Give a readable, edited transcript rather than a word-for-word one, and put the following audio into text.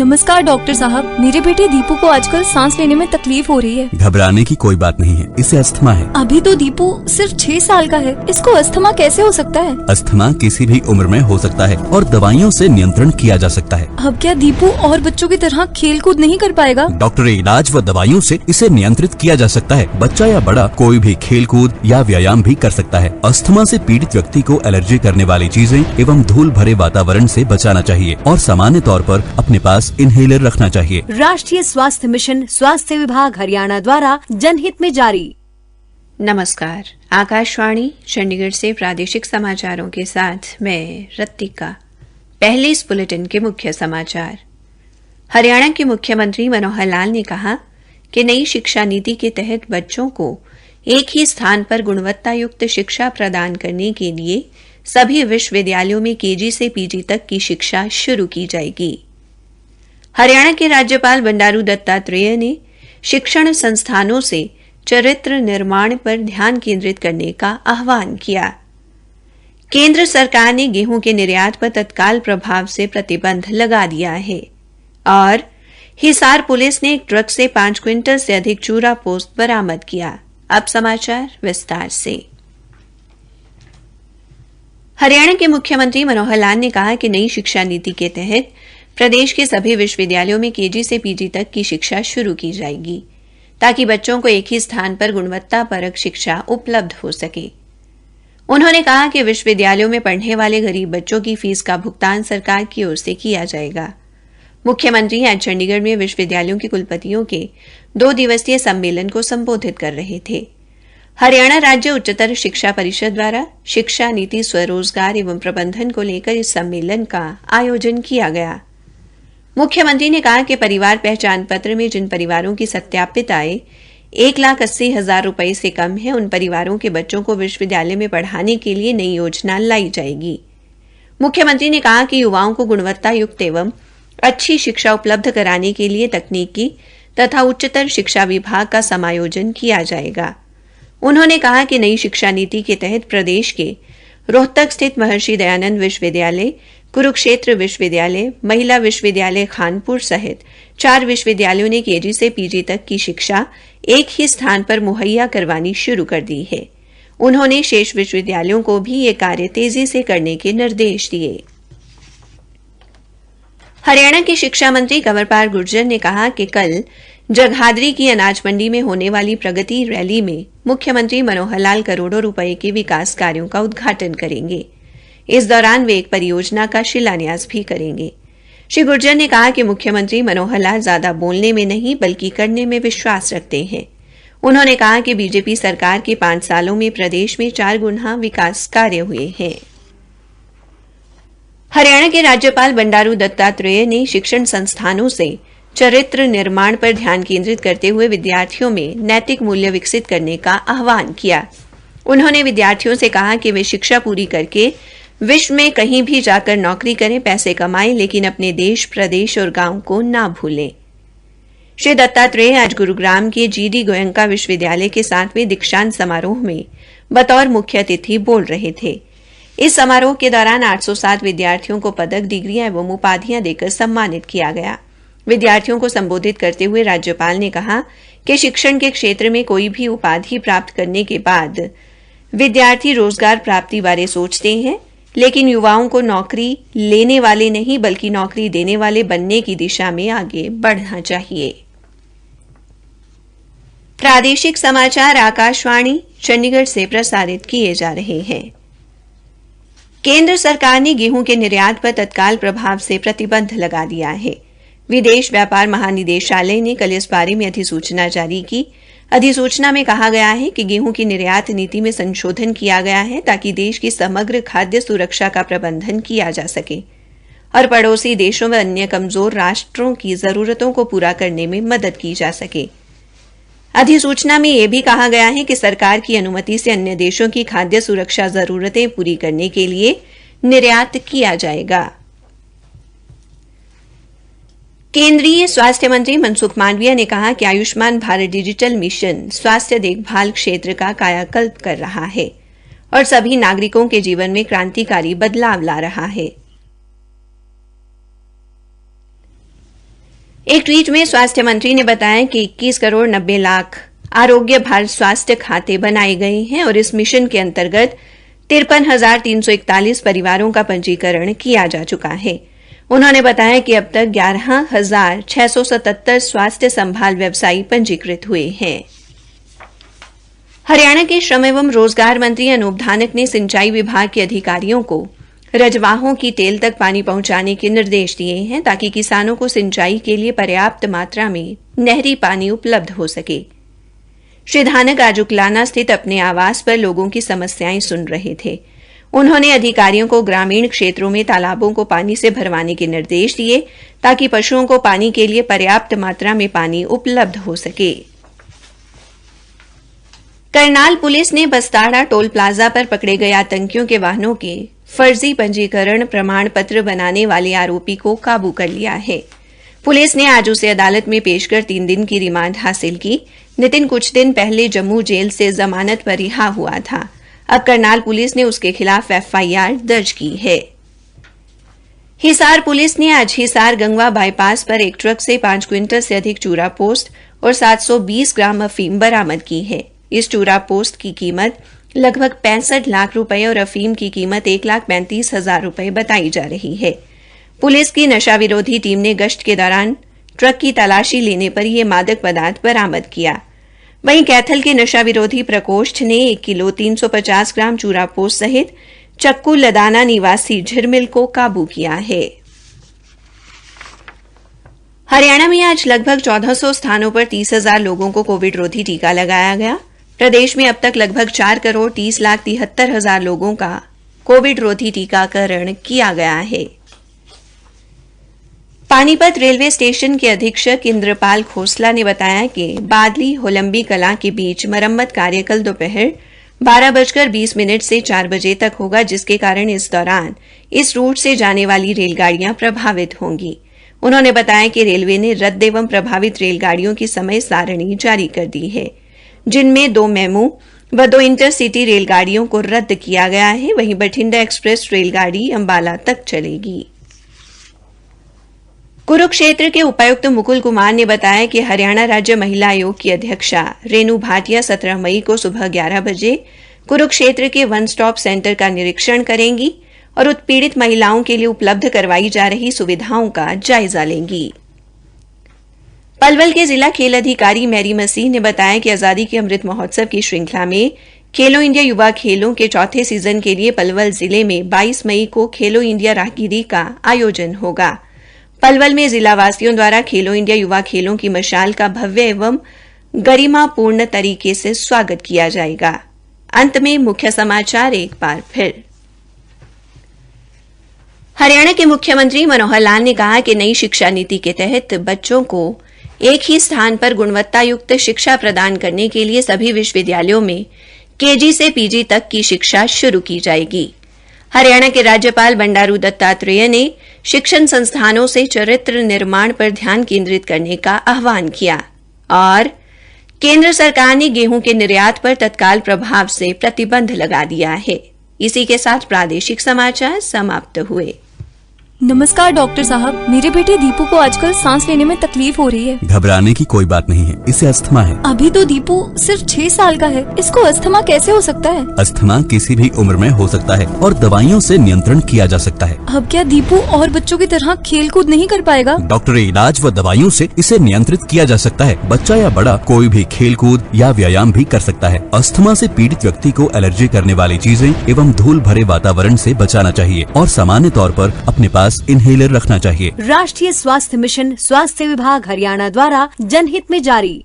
नमस्कार डॉक्टर साहब, मेरे बेटे दीपू को आजकल सांस लेने में तकलीफ हो रही है। घबराने की कोई बात नहीं है, इसे अस्थमा है। अभी तो दीपू सिर्फ 6 साल का है, इसको अस्थमा कैसे हो सकता है? अस्थमा किसी भी उम्र में हो सकता है और दवाइयों से नियंत्रण किया जा सकता है। अब क्या दीपू और बच्चों की तरह खेल कूद नहीं कर पाएगा? डॉक्टरी इलाज व दवाइयों से इसे नियंत्रित किया जा सकता है। बच्चा या बड़ा कोई भी खेल कूद या व्यायाम भी कर सकता है। अस्थमा से पीड़ित व्यक्ति को एलर्जी करने वाली चीजें एवं धूल भरे वातावरण से बचाना चाहिए और सामान्य तौर पर अपने पास इनहेलर रखना चाहिए। राष्ट्रीय स्वास्थ्य मिशन, स्वास्थ्य विभाग हरियाणा द्वारा जनहित में जारी। नमस्कार, आकाशवाणी चंडीगढ़ से प्रादेशिक समाचारों के साथ मैं रत्तिका। पहले इस बुलेटिन के मुख्य समाचार। हरियाणा के मुख्यमंत्री मनोहर लाल ने कहा कि नई शिक्षा नीति के तहत बच्चों को एक ही स्थान पर गुणवत्ता युक्त शिक्षा प्रदान करने के लिए सभी विश्वविद्यालयों में केजी से पीजी तक की शिक्षा शुरू की जाएगी। हरियाणा के राज्यपाल बंडारू दत्तात्रेय ने शिक्षण संस्थानों से चरित्र निर्माण पर ध्यान केंद्रित करने का आह्वान किया। केंद्र सरकार ने गेहूं के निर्यात पर तत्काल प्रभाव से प्रतिबंध लगा दिया है और हिसार पुलिस ने एक ट्रक से 5 क्विंटल से अधिक चूरा पोस्त बरामद किया। अब समाचार विस्तार से। हरियाणा के मुख्यमंत्री मनोहर लाल ने कहा कि नई शिक्षा नीति के तहत प्रदेश के सभी विश्वविद्यालयों में केजी से पीजी तक की शिक्षा शुरू की जाएगी ताकि बच्चों को एक ही स्थान पर गुणवत्तापरक शिक्षा उपलब्ध हो सके। उन्होंने कहा कि विश्वविद्यालयों में पढ़ने वाले गरीब बच्चों की फीस का भुगतान सरकार की ओर से किया जाएगा। मुख्यमंत्री आज चंडीगढ़ में विश्वविद्यालयों के कुलपतियों के 2 दिवसीय सम्मेलन को संबोधित कर रहे थे। हरियाणा राज्य उच्चतर शिक्षा परिषद द्वारा शिक्षा नीति स्वरोजगार एवं प्रबंधन को लेकर इस सम्मेलन का आयोजन किया गया। मुख्यमंत्री ने कहा कि परिवार पहचान पत्र में जिन परिवारों की सत्यापित आय 1,80,000 रुपए से कम है, उन परिवारों के बच्चों को विश्वविद्यालय में पढ़ाने के लिए नई योजना लाई जाएगी। मुख्यमंत्री ने कहा कि युवाओं को गुणवत्ता युक्त एवं अच्छी शिक्षा उपलब्ध कराने के लिए तकनीकी तथा उच्चतर शिक्षा विभाग का समायोजन किया जाएगा। उन्होंने कहा कि नई शिक्षा नीति के तहत प्रदेश के रोहतक स्थित महर्षि दयानंद विश्वविद्यालय, कुरुक्षेत्र विश्वविद्यालय, महिला विश्वविद्यालय खानपुर सहित 4 विश्वविद्यालयों ने केजी से पीजी तक की शिक्षा एक ही स्थान पर मुहैया करवानी शुरू कर दी है। उन्होंने शेष विश्वविद्यालयों को भी ये कार्य तेजी से करने के निर्देश दिए। हरियाणा के शिक्षा मंत्री कंवरपाल गुर्जर ने कहा कि कल जगाधरी की अनाज मंडी में होने वाली प्रगति रैली में मुख्यमंत्री मनोहर लाल करोड़ों रुपए के विकास कार्यों का उद्घाटन करेंगे। इस दौरान वे एक परियोजना का शिलान्यास भी करेंगे। श्री गुर्जर ने कहा कि मुख्यमंत्री मनोहर लाल ज्यादा बोलने में नहीं बल्कि करने में विश्वास रखते हैं। उन्होंने कहा कि बीजेपी सरकार के 5 सालों में प्रदेश में 4 गुना विकास कार्य हुए हैं। हरियाणा के राज्यपाल बंडारू दत्तात्रेय ने शिक्षण संस्थानों से चरित्र निर्माण पर ध्यान केंद्रित करते हुए विद्यार्थियों में नैतिक मूल्य विकसित करने का आह्वान किया। उन्होंने विद्यार्थियों से कहा कि वे शिक्षा पूरी करके विश्व में कहीं भी जाकर नौकरी करें, पैसे कमाएं, लेकिन अपने देश, प्रदेश और गांव को ना भूलें। श्री दत्तात्रेय आज गुरुग्राम के जीडी गोयंका विश्वविद्यालय के 7वें दीक्षांत समारोह में बतौर मुख्य अतिथि बोल रहे थे। इस समारोह के दौरान 807 विद्यार्थियों को पदक, डिग्रियां एवं उपाधियां देकर सम्मानित किया गया। विद्यार्थियों को संबोधित करते हुए राज्यपाल ने कहा कि शिक्षण के क्षेत्र में कोई भी उपाधि प्राप्त करने के बाद विद्यार्थी रोजगार प्राप्ति बारे सोचते हैं, लेकिन युवाओं को नौकरी लेने वाले नहीं बल्कि नौकरी देने वाले बनने की दिशा में आगे बढ़ना चाहिए। प्रादेशिक समाचार आकाशवाणी चंडीगढ़ से प्रसारित किए जा रहे हैं। केंद्र सरकार ने गेहूं के निर्यात पर तत्काल प्रभाव से प्रतिबंध लगा दिया है। विदेश व्यापार महानिदेशालय ने कल इस बारे में अधिसूचना जारी की। अधिसूचना में कहा गया है कि गेहूं की निर्यात नीति में संशोधन किया गया है ताकि देश की समग्र खाद्य सुरक्षा का प्रबंधन किया जा सके और पड़ोसी देशों व अन्य कमजोर राष्ट्रों की जरूरतों को पूरा करने में मदद की जा सके। अधिसूचना में यह भी कहा गया है कि सरकार की अनुमति से अन्य देशों की खाद्य सुरक्षा जरूरतें पूरी करने के लिए निर्यात किया जाएगा। केंद्रीय स्वास्थ्य मंत्री मनसुख मांडविया ने कहा कि आयुष्मान भारत डिजिटल मिशन स्वास्थ्य देखभाल क्षेत्र का कायाकल्प कर रहा है और सभी नागरिकों के जीवन में क्रांतिकारी बदलाव ला रहा है। एक ट्वीट में स्वास्थ्य मंत्री ने बताया कि 21 करोड़ 90 लाख आरोग्य भारत स्वास्थ्य खाते बनाए गए हैं और इस मिशन के अंतर्गत 53,341 परिवारों का पंजीकरण किया जा चुका है। उन्होंने बताया कि अब तक 11,677 स्वास्थ्य संभाल व्यवसायी पंजीकृत हुए हैं। हरियाणा के श्रम एवं रोजगार मंत्री अनूप धानक ने सिंचाई विभाग के अधिकारियों को रजवाहों की टेल तक पानी पहुंचाने के निर्देश दिए हैं ताकि किसानों को सिंचाई के लिए पर्याप्त मात्रा में नहरी पानी उपलब्ध हो सके। श्री धानक आज उकलाना स्थित अपने आवास पर लोगों की समस्याएं सुन रहे थे। उन्होंने अधिकारियों को ग्रामीण क्षेत्रों में तालाबों को पानी से भरवाने के निर्देश दिए ताकि पशुओं को पानी के लिए पर्याप्त मात्रा में पानी उपलब्ध हो सके। करनाल पुलिस ने बस्ताड़ा टोल प्लाजा पर पकड़े गए आतंकियों के वाहनों के फर्जी पंजीकरण प्रमाण पत्र बनाने वाले आरोपी को काबू कर लिया है। पुलिस ने आज उसे अदालत में पेश कर 3 दिन की रिमांड हासिल की। नितिन कुछ दिन पहले जम्मू जेल से जमानत पर रिहा हुआ था। अब करनाल पुलिस ने उसके खिलाफ एफआईआर दर्ज की है। हिसार पुलिस ने आज हिसार गंगवा बाईपास पर एक ट्रक से 5 क्विंटल से अधिक चूरा पोस्ट और 720 ग्राम अफीम बरामद की है। इस चूरा पोस्ट की कीमत लगभग 65 लाख रुपए और अफीम की कीमत 1,35,000 रुपए बताई जा रही है। पुलिस की नशा विरोधी टीम ने गश्त के दौरान ट्रक की तलाशी लेने पर यह मादक पदार्थ बरामद किया। वहीं कैथल के नशा विरोधी प्रकोष्ठ ने 1 किलो 350 ग्राम चूरा पोस्ट सहित चक्कू लदाना निवासी झिरमिल को काबू किया है। हरियाणा में आज लगभग 1400 स्थानों पर 30,000 लोगों को कोविड रोधी टीका लगाया गया। प्रदेश में अब तक लगभग 4 करोड़ 30,73,000 लोगों का कोविड रोधी टीकाकरण किया गया है। पानीपत रेलवे स्टेशन के अधीक्षक इंद्रपाल खोसला ने बताया कि बादली होलंबी कलां के बीच मरम्मत कार्य कल दोपहर 12:20 से 4 बजे तक होगा, जिसके कारण इस दौरान इस रूट से जाने वाली रेलगाड़ियां प्रभावित होंगी। उन्होंने बताया कि रेलवे ने रद्द एवं प्रभावित रेलगाड़ियों की समय सारणी जारी कर दी है, जिनमें 2 मेमू व 2 इंटरसिटी रेलगाड़ियों को रद्द किया गया है। वहीं बठिंडा एक्सप्रेस रेलगाड़ी अंबाला तक चलेगी। कुरुक्षेत्र के उपायुक्त मुकुल कुमार ने बताया कि हरियाणा राज्य महिला आयोग की अध्यक्षा रेनू भाटिया 17 मई को सुबह 11 बजे कुरुक्षेत्र के वन स्टॉप सेंटर का निरीक्षण करेंगी और उत्पीड़ित महिलाओं के लिए उपलब्ध करवाई जा रही सुविधाओं का जायजा लेंगी। पलवल के जिला खेल अधिकारी मैरी मसीह ने बताया कि आजादी के अमृत महोत्सव की श्रृंखला में खेलो इंडिया युवा खेलों के चौथे सीजन के लिए पलवल जिले में 22 मई को खेलो इंडिया राहगिरी का आयोजन होगा। पलवल में जिलावासियों द्वारा खेलो इंडिया युवा खेलों की मशाल का भव्य एवं गरिमापूर्ण तरीके से स्वागत किया जाएगा। अंत में मुख्य समाचार एक बार फिर। हरियाणा के मुख्यमंत्री मनोहर लाल ने कहा कि नई शिक्षा नीति के तहत बच्चों को एक ही स्थान पर गुणवत्ता युक्त शिक्षा प्रदान करने के लिए सभी विश्वविद्यालयों में केजी से पीजी तक की शिक्षा शुरू की जाएगी। हरियाणा के राज्यपाल बंडारू दत्तात्रेय ने शिक्षण संस्थानों से चरित्र निर्माण पर ध्यान केंद्रित करने का आह्वान किया और केंद्र सरकार ने गेहूं के निर्यात पर तत्काल प्रभाव से प्रतिबंध लगा दिया है। इसी के साथ प्रादेशिक समाचार समाप्त हुए। नमस्कार डॉक्टर साहब, मेरे बेटे दीपू को आजकल सांस लेने में तकलीफ हो रही है। घबराने की कोई बात नहीं है, इसे अस्थमा है। अभी तो दीपू सिर्फ 6 साल का है, इसको अस्थमा कैसे हो सकता है? अस्थमा किसी भी उम्र में हो सकता है और दवाइयों से नियंत्रण किया जा सकता है। अब क्या दीपू और बच्चों की तरह खेल कूद नहीं कर पाएगा? डॉक्टरी इलाज व दवाइयों से इसे नियंत्रित किया जा सकता है। बच्चा या बड़ा कोई भी खेल कूद या व्यायाम भी कर सकता है। अस्थमा से पीड़ित व्यक्ति को एलर्जी करने वाली चीजें एवं धूल भरे वातावरण से बचाना चाहिए और सामान्य तौर पर अपने पास इनहेलर रखना चाहिए। राष्ट्रीय स्वास्थ्य मिशन स्वास्थ्य विभाग हरियाणा द्वारा जनहित में जारी।